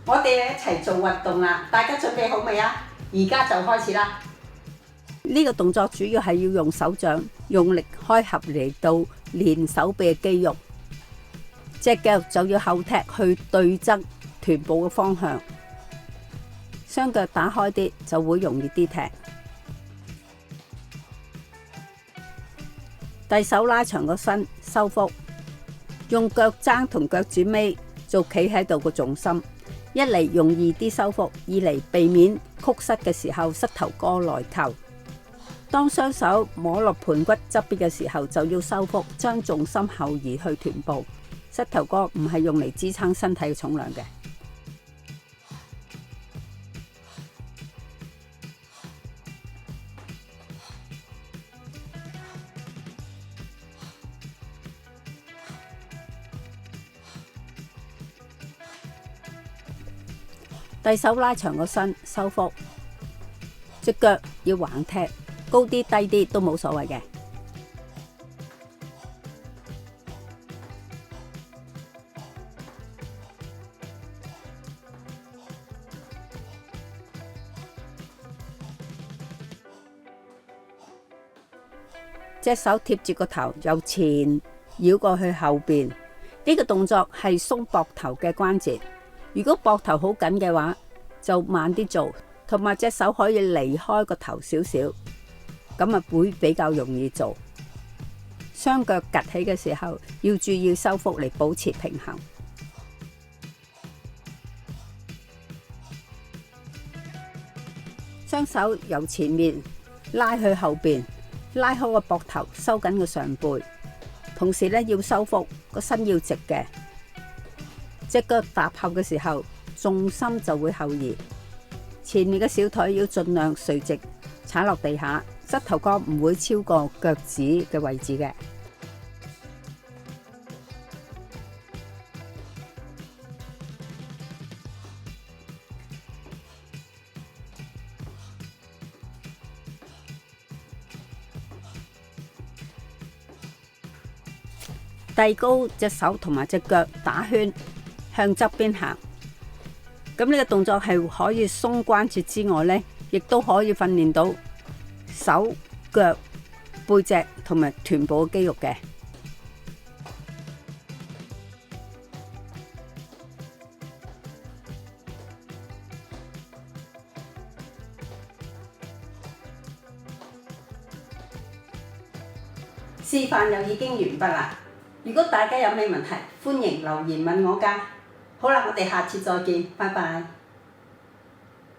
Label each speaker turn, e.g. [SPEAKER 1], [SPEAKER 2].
[SPEAKER 1] 我哋一齊做運動啦！大家準備好未啊？而家就開始啦！呢個動作主要係要用手掌用力開合嚟到練手臂嘅肌肉，隻腳就要後踢去對側臀部嘅方向，雙腳打開啲就會容易啲踢。遞手拉長個身，收腹，用腳踭同腳趾尾做企喺度個重心，一嚟容易啲收腹，二嚟避免曲膝嘅時候膝頭哥內扣。當雙手摸落盤骨側邊嘅時候，就要收腹，將重心後移去臀部。膝頭哥唔係用嚟支撐身體嘅重量嘅。遞手拉長個身，收腹，隻腳要橫踢，高啲低啲都冇所謂嘅。隻手貼住個頭，由前繞過去後邊。呢個動作係鬆膊頭嘅關節。如果膊頭好緊嘅話，就慢啲做，同埋隻手可以離開個頭少少，咁啊會比較容易做。雙腳趷起嘅時候，要注意收腹嚟保持平衡。雙手由前面拉去後邊，拉開個膊頭，收緊個上背，同時咧要收腹，個身要直嘅。隻腳踏後嘅時候，重心就會後移，前面嘅小腿要盡量垂直踩落地下，膝頭哥唔會超過腳趾嘅位置嘅。遞高隻手同埋隻腳打圈，向側邊行。咁呢個動作係可以鬆關節之外呢，亦都可以訓練到手腳背脊同埋臀部嘅肌肉嘅。示範又已經完畢啦。如果大家有咩問題，歡迎留言問我㗎。好啦，我哋下次再見，拜拜。